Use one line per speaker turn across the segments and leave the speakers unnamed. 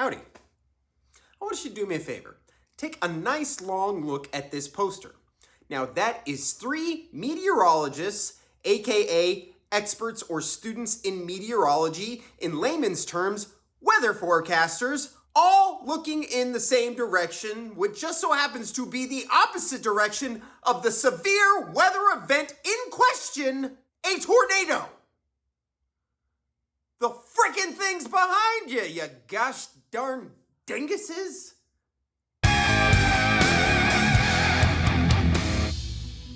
Howdy. I want you to do me a favor. Take a nice long look at this poster. Now that is 3 meteorologists, aka experts or students in meteorology, in layman's terms, weather forecasters, all looking in the same direction, which just so happens to be the opposite direction of the severe weather event in question, a tornado. The frickin' thing's behind you, you gosh darn dinguses.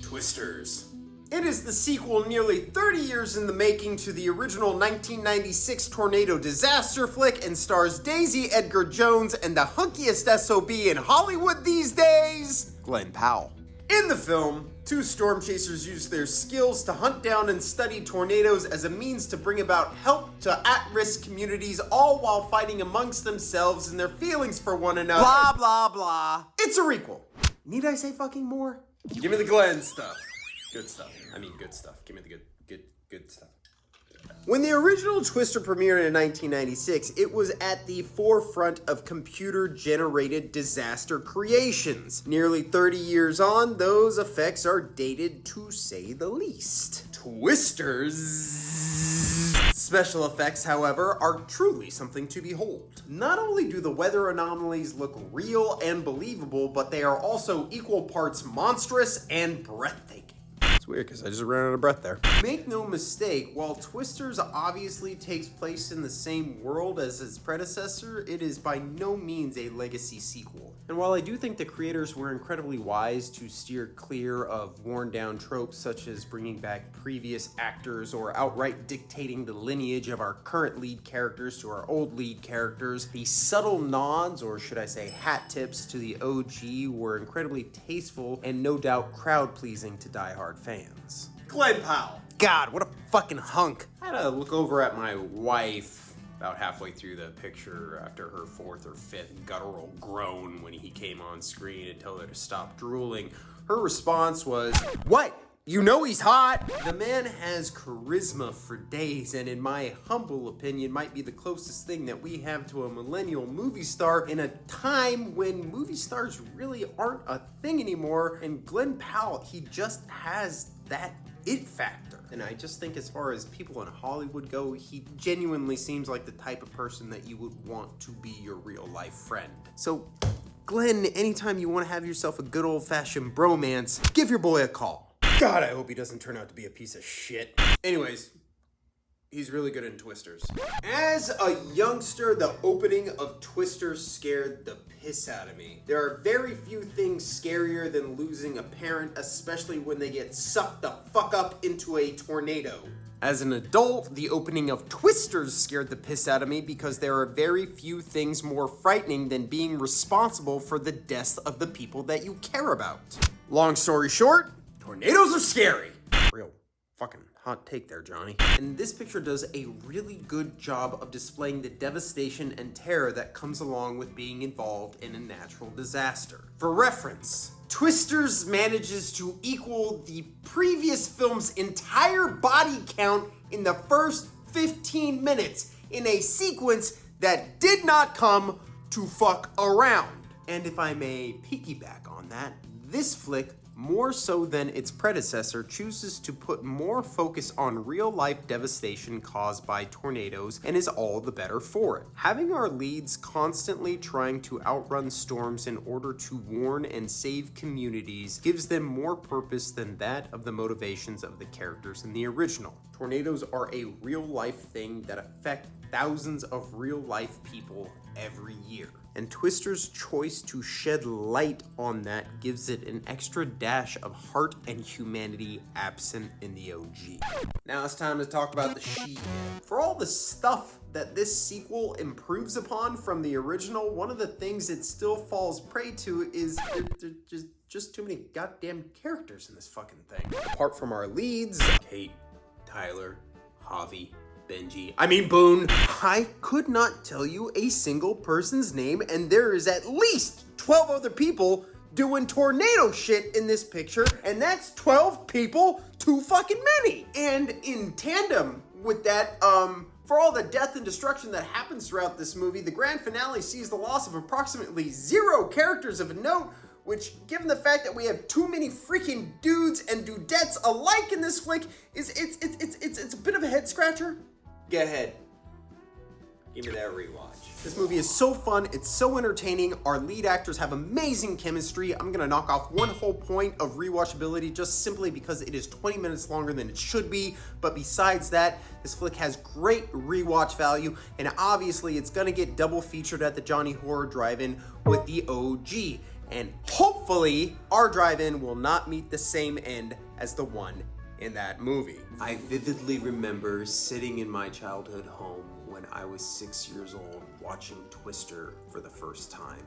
Twisters. It is the sequel nearly 30 years in the making to the original 1996 tornado disaster flick and stars Daisy Edgar Jones and the hunkiest SOB in Hollywood these days, Glenn Powell. In the film, 2 storm chasers use their skills to hunt down and study tornadoes as a means to bring about help to at-risk communities, all while fighting amongst themselves and their feelings for one another. Blah, blah, blah. It's a requel. Need I say fucking more? Give me the Glenn stuff. Good stuff. I mean good stuff. Give me the good stuff. When the original Twister premiered in 1996, it was at the forefront of computer-generated disaster creations. Nearly 30 years on, those effects are dated to say the least. Twisters. Special effects, however, are truly something to behold. Not only do the weather anomalies look real and believable, but they are also equal parts monstrous and breathtaking. It's weird because I just ran out of breath there. Make no mistake, while Twisters obviously takes place in the same world as its predecessor, it is by no means a legacy sequel. And while I do think the creators were incredibly wise to steer clear of worn down tropes such as bringing back previous actors or outright dictating the lineage of our current lead characters to our old lead characters, the subtle nods, or should I say hat tips, to the OG were incredibly tasteful and no doubt crowd pleasing to diehard fans. Glenn Powell. God, what a fucking hunk. I had to look over at my wife about halfway through the picture after her 4th or 5th guttural groan when he came on screen and tell her to stop drooling. Her response was, "What? You know he's hot!" The man has charisma for days, and in my humble opinion, might be the closest thing that we have to a millennial movie star in a time when movie stars really aren't a thing anymore. And Glenn Powell, he just has that it factor. And I just think as far as people in Hollywood go, he genuinely seems like the type of person that you would want to be your real life friend. So, Glenn, anytime you want to have yourself a good old-fashioned bromance, give your boy a call. God, I hope he doesn't turn out to be a piece of shit. Anyways, he's really good in Twisters. As a youngster, the opening of Twisters scared the piss out of me. There are very few things scarier than losing a parent, especially when they get sucked the fuck up into a tornado. As an adult, the opening of Twisters scared the piss out of me because there are very few things more frightening than being responsible for the deaths of the people that you care about. Long story short, tornadoes are scary. Real fucking hot take there, Johnny. And this picture does a really good job of displaying the devastation and terror that comes along with being involved in a natural disaster. For reference, Twisters manages to equal the previous film's entire body count in the first 15 minutes in a sequence that did not come to fuck around. And if I may piggyback on that, this flick, more so than its predecessor, chooses to put more focus on real-life devastation caused by tornadoes and is all the better for it. Having our leads constantly trying to outrun storms in order to warn and save communities gives them more purpose than that of the motivations of the characters in the original. Tornadoes are a real-life thing that affect thousands of real-life people every year. And Twister's choice to shed light on that gives it an extra dash of heart and humanity absent in the OG. Now it's time to talk about the she. For all the stuff that this sequel improves upon from the original, one of the things it still falls prey to is there's just too many goddamn characters in this fucking thing. Apart from our leads, Kate, Tyler, Javi, Boone. I could not tell you a single person's name, and there is at least 12 other people doing tornado shit in this picture, and that's 12 people too fucking many. And in tandem with that, For all the death and destruction that happens throughout this movie, the grand finale sees the loss of approximately 0 characters of note, which, given the fact that we have too many freaking dudes and dudettes alike in this flick, it's a bit of a head scratcher. Go ahead. Give me that rewatch. This movie is so fun, it's so entertaining, our lead actors have amazing chemistry. I'm gonna knock off one whole point of rewatchability just simply because it is 20 minutes longer than it should be. But besides that, this flick has great rewatch value, and obviously it's gonna get double featured at the Jony Horror Drive-In with the OG. And hopefully, our drive-in will not meet the same end as the one in that movie. I vividly remember sitting in my childhood home when I was 6 years old watching Twister for the first time,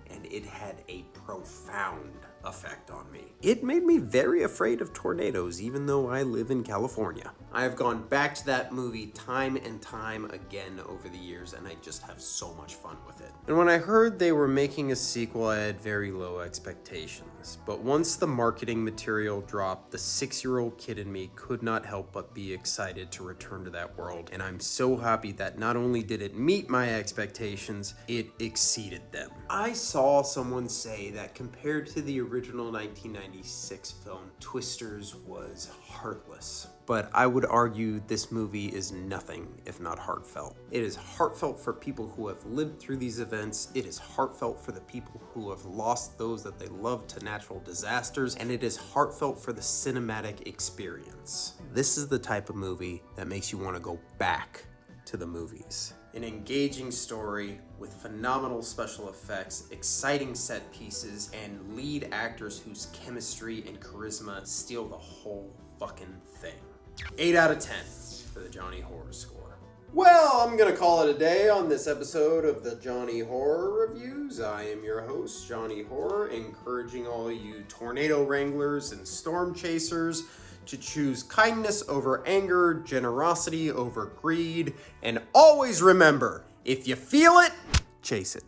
and it had a profound effect on me. It made me very afraid of tornadoes, even though I live in California. I have gone back to that movie time and time again over the years, and I just have so much fun with it. And when I heard they were making a sequel, I had very low expectations. But once the marketing material dropped, the 6-year-old kid in me could not help but be excited to return to that world. And I'm so happy that not only did it meet my expectations, it exceeded them. I saw someone say that compared to the original 1996 film, Twisters was heartless. But I would argue this movie is nothing if not heartfelt. It is heartfelt for people who have lived through these events. It is heartfelt for the people who have lost those that they love to natural disasters. And it is heartfelt for the cinematic experience. This is the type of movie that makes you want to go back to the movies. An engaging story with phenomenal special effects, exciting set pieces, and lead actors whose chemistry and charisma steal the whole fucking thing. 8 out of 10 for the Jony Horror score. Well, I'm gonna call it a day on this episode of the Jony Horror Reviews. I am your host, Jony Horror, encouraging all you tornado wranglers and storm chasers to choose kindness over anger, generosity over greed, and always remember, if you feel it, chase it.